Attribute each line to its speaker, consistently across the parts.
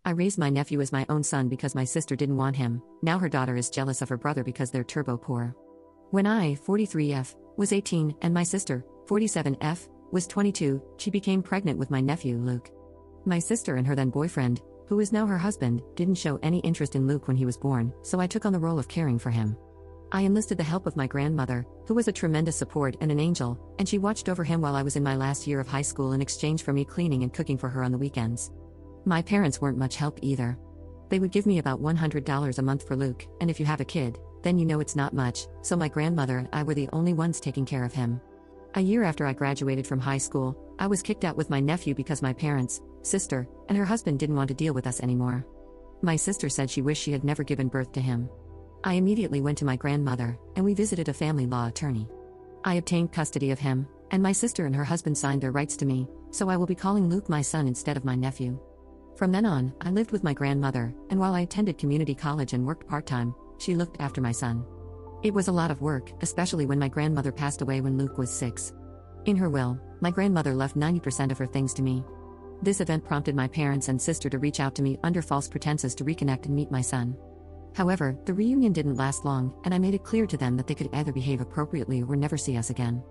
Speaker 1: I raised my nephew as my own son because my sister didn't want him. Now her daughter is jealous of her brother because they're turbo poor. When I, 43F, was 18 and my sister, 47F, was 22, she became pregnant with my nephew, Luke. My sister and her then boyfriend, who is now her husband, didn't show any interest in Luke when he was born, so I took on the role of caring for him. I enlisted the help of my grandmother, who was a tremendous support and an angel, and she watched over him while I was in my last year of high school in exchange for me cleaning and cooking for her on the weekends. My parents weren't much help either. They would give me about $100 a month for Luke, and if you have a kid, then you know it's not much, so my grandmother and I were the only ones taking care of him. A year after I graduated from high school, I was kicked out with my nephew because my parents, sister, and her husband didn't want to deal with us anymore. My sister said she wished she had never given birth to him. I immediately went to my grandmother, and we visited a family law attorney. I obtained custody of him, and my sister and her husband signed their rights to me, so I will be calling Luke my son instead of my nephew. From then on, I lived with my grandmother, and while I attended community college and worked part-time, she looked after my son. It was a lot of work, especially when my grandmother passed away when Luke was 6. In her will, my grandmother left 90% of her things to me. This event prompted my parents and sister to reach out to me under false pretenses to reconnect and meet my son. However, the reunion didn't last long, and I made it clear to them that they could either behave appropriately or never see us again.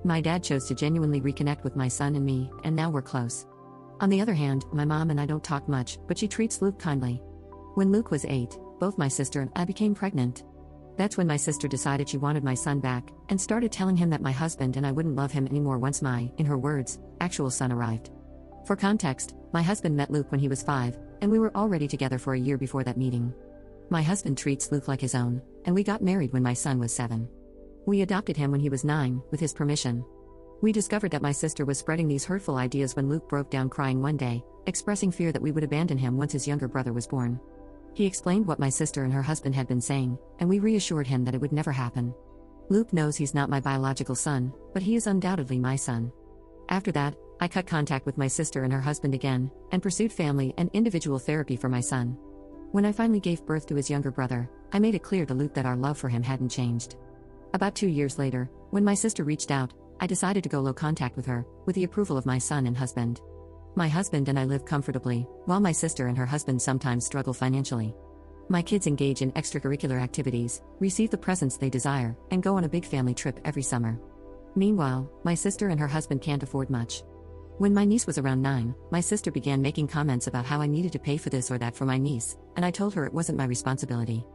Speaker 1: My dad chose to genuinely reconnect with my son and me, and now we're close. On the other hand, my mom and I don't talk much, but she treats Luke kindly. When Luke was 8, both my sister and I became pregnant. That's when my sister decided she wanted my son back, and started telling him that my husband and I wouldn't love him anymore once my, in her words, actual son arrived. For context, my husband met Luke when he was 5, and we were already together for a year before that meeting. My husband treats Luke like his own, and we got married when my son was 7. We adopted him when he was 9, with his permission. We discovered that my sister was spreading these hurtful ideas when Luke broke down crying one day, expressing fear that we would abandon him once his younger brother was born. He explained what my sister and her husband had been saying, and we reassured him that it would never happen. Luke knows he's not my biological son, but he is undoubtedly my son. After that, I cut contact with my sister and her husband again, and pursued family and individual therapy for my son. When I finally gave birth to his younger brother, I made it clear to Luke that our love for him hadn't changed. About 2 years later, when my sister reached out, I decided to go low contact with her, with the approval of my son and husband. My husband and I live comfortably, while my sister and her husband sometimes struggle financially. My kids engage in extracurricular activities, receive the presents they desire, and go on a big family trip every summer. Meanwhile, my sister and her husband can't afford much. When my niece was around 9, my sister began making comments about how I needed to pay for this or that for my niece, and I told her it wasn't my responsibility.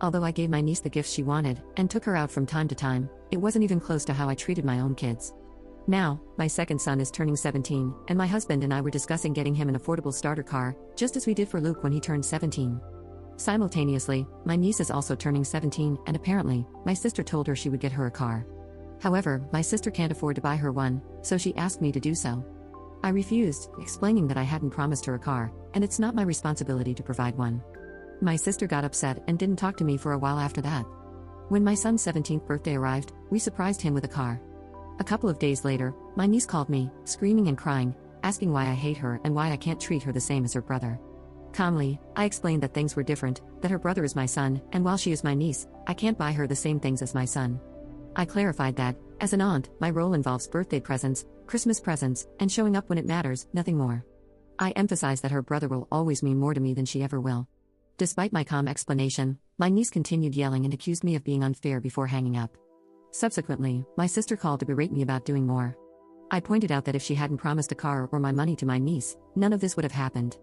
Speaker 1: Although I gave my niece the gifts she wanted, and took her out from time to time, it wasn't even close to how I treated my own kids. Now, my second son is turning 17, and my husband and I were discussing getting him an affordable starter car, just as we did for Luke when he turned 17. Simultaneously, my niece is also turning 17, and apparently, my sister told her she would get her a car. However, my sister can't afford to buy her one, so she asked me to do so. I refused, explaining that I hadn't promised her a car, and it's not my responsibility to provide one. My sister got upset and didn't talk to me for a while after that. When my son's 17th birthday arrived, we surprised him with a car. A couple of days later, my niece called me, screaming and crying, asking why I hate her and why I can't treat her the same as her brother. Calmly, I explained that things were different, that her brother is my son, and while she is my niece, I can't buy her the same things as my son. I clarified that, as an aunt, my role involves birthday presents, Christmas presents, and showing up when it matters, nothing more. I emphasized that her brother will always mean more to me than she ever will. Despite my calm explanation, my niece continued yelling and accused me of being unfair before hanging up. Subsequently, my sister called to berate me about doing more. I pointed out that if she hadn't promised a car or my money to my niece, none of this would have happened.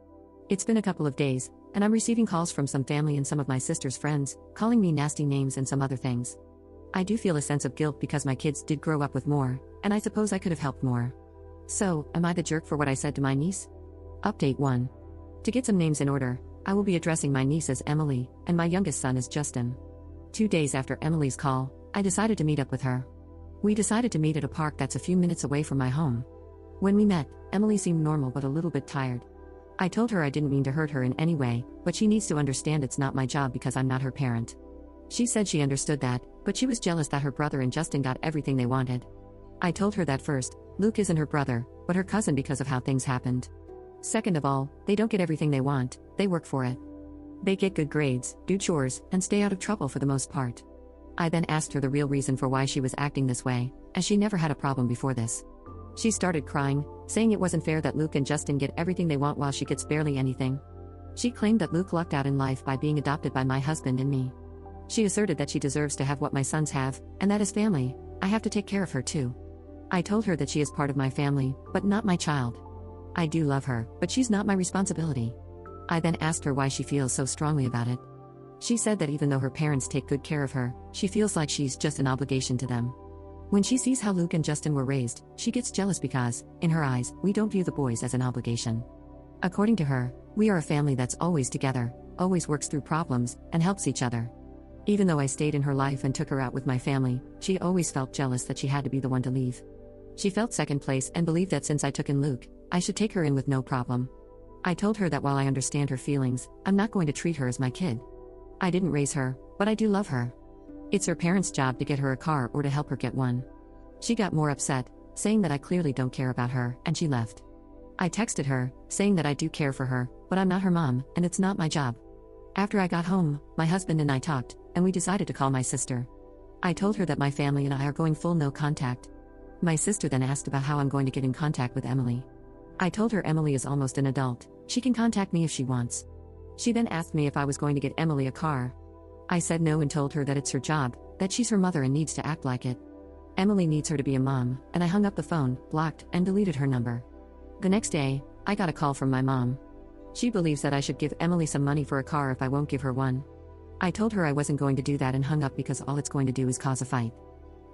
Speaker 1: It's been a couple of days, and I'm receiving calls from some family and some of my sister's friends, calling me nasty names and some other things. I do feel a sense of guilt because my kids did grow up with more, and I suppose I could have helped more. So, am I the jerk for what I said to my niece? Update 1. To get some names in order, I will be addressing my niece as Emily, and my youngest son as Justin. 2 days after Emily's call, I decided to meet up with her. We decided to meet at a park that's a few minutes away from my home. When we met, Emily seemed normal but a little bit tired. I told her I didn't mean to hurt her in any way, but she needs to understand it's not my job because I'm not her parent. She said she understood that, but she was jealous that her brother and Justin got everything they wanted. I told her that first, Luke isn't her brother, but her cousin because of how things happened. Second of all, they don't get everything they want, they work for it. They get good grades, do chores, and stay out of trouble for the most part. I then asked her the real reason for why she was acting this way, as she never had a problem before this. She started crying, saying it wasn't fair that Luke and Justin get everything they want while she gets barely anything. She claimed that Luke lucked out in life by being adopted by my husband and me. She asserted that she deserves to have what my sons have, and that as family, I have to take care of her too. I told her that she is part of my family, but not my child. I do love her, but she's not my responsibility. I then asked her why she feels so strongly about it. She said that even though her parents take good care of her, she feels like she's just an obligation to them. When she sees how Luke and Justin were raised, she gets jealous because, in her eyes, we don't view the boys as an obligation. According to her, we are a family that's always together, always works through problems, and helps each other. Even though I stayed in her life and took her out with my family, she always felt jealous that she had to be the one to leave. She felt second place and believed that since I took in Luke, I should take her in with no problem. I told her that while I understand her feelings, I'm not going to treat her as my kid. I didn't raise her, but I do love her. It's her parents' job to get her a car or to help her get one. She got more upset, saying that I clearly don't care about her, and she left. I texted her, saying that I do care for her, but I'm not her mom, and it's not my job. After I got home, my husband and I talked, and we decided to call my sister. I told her that my family and I are going full no contact. My sister then asked about how I'm going to get in contact with Emily. I told her Emily is almost an adult, she can contact me if she wants. She then asked me if I was going to get Emily a car. I said no and told her that it's her job, that she's her mother and needs to act like it. Emily needs her to be a mom, and I hung up the phone, blocked, and deleted her number. The next day, I got a call from my mom. She believes that I should give Emily some money for a car if I won't give her one. I told her I wasn't going to do that and hung up because all it's going to do is cause a fight.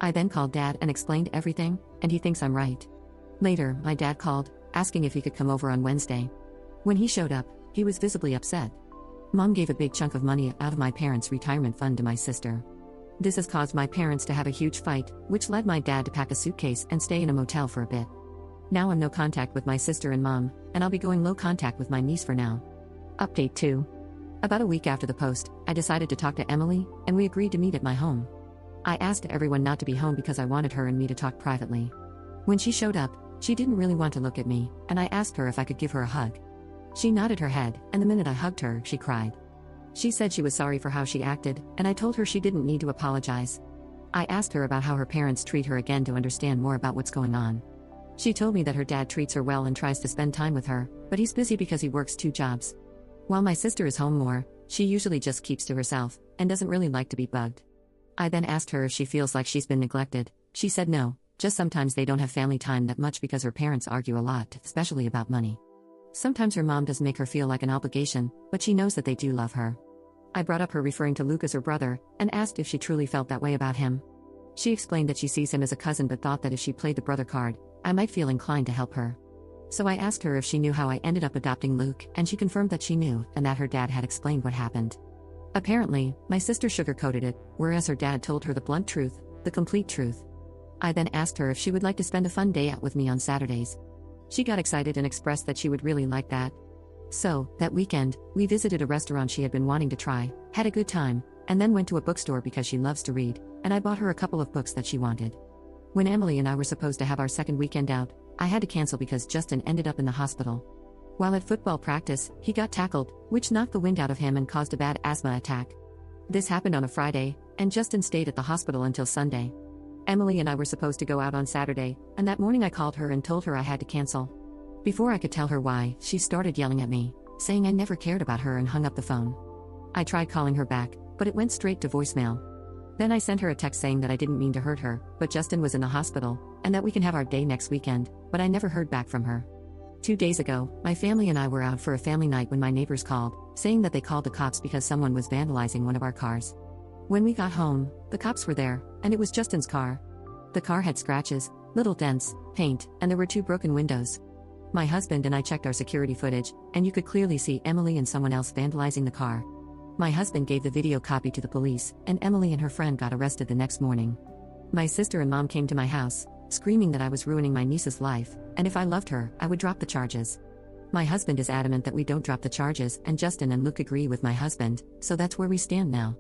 Speaker 1: I then called Dad and explained everything, and he thinks I'm right. Later, my dad called, asking if he could come over on Wednesday. When he showed up, he was visibly upset. Mom gave a big chunk of money out of my parents' retirement fund to my sister. This has caused my parents to have a huge fight, which led my dad to pack a suitcase and stay in a motel for a bit. Now I'm no contact with my sister and mom, and I'll be going low contact with my niece for now. Update 2. About a week after the post, I decided to talk to Emily, and we agreed to meet at my home. I asked everyone not to be home because I wanted her and me to talk privately. When she showed up, she didn't really want to look at me, and I asked her if I could give her a hug. She nodded her head, and the minute I hugged her, she cried. She said she was sorry for how she acted, and I told her she didn't need to apologize. I asked her about how her parents treat her again to understand more about what's going on. She told me that her dad treats her well and tries to spend time with her, but he's busy because he works 2 jobs. While my sister is home more, she usually just keeps to herself, and doesn't really like to be bugged. I then asked her if she feels like she's been neglected. She said no, just sometimes they don't have family time that much because her parents argue a lot, especially about money. Sometimes her mom does make her feel like an obligation, but she knows that they do love her. I brought up her referring to Luke as her brother, and asked if she truly felt that way about him. She explained that she sees him as a cousin but thought that if she played the brother card, I might feel inclined to help her. So I asked her if she knew how I ended up adopting Luke, and she confirmed that she knew, and that her dad had explained what happened. Apparently, my sister sugarcoated it, whereas her dad told her the blunt truth, the complete truth. I then asked her if she would like to spend a fun day out with me on Saturdays. She got excited and expressed that she would really like that. So, that weekend, we visited a restaurant she had been wanting to try, had a good time, and then went to a bookstore because she loves to read, and I bought her a couple of books that she wanted. When Emily and I were supposed to have our second weekend out, I had to cancel because Justin ended up in the hospital. While at football practice, he got tackled, which knocked the wind out of him and caused a bad asthma attack. This happened on a Friday, and Justin stayed at the hospital until Sunday. Emily and I were supposed to go out on Saturday, and that morning I called her and told her I had to cancel. Before I could tell her why, she started yelling at me, saying I never cared about her, and hung up the phone. I tried calling her back, but it went straight to voicemail. Then I sent her a text saying that I didn't mean to hurt her, but Justin was in the hospital, and that we can have our day next weekend, but I never heard back from her. 2 days ago, my family and I were out for a family night when my neighbors called, saying that they called the cops because someone was vandalizing one of our cars. When we got home, the cops were there, and it was Justin's car. The car had scratches, little dents, paint, and there were 2 broken windows. My husband and I checked our security footage, and you could clearly see Emily and someone else vandalizing the car. My husband gave the video copy to the police, and Emily and her friend got arrested the next morning. My sister and mom came to my house, screaming that I was ruining my niece's life, and if I loved her, I would drop the charges. My husband is adamant that we don't drop the charges, and Justin and Luke agree with my husband, so that's where we stand now.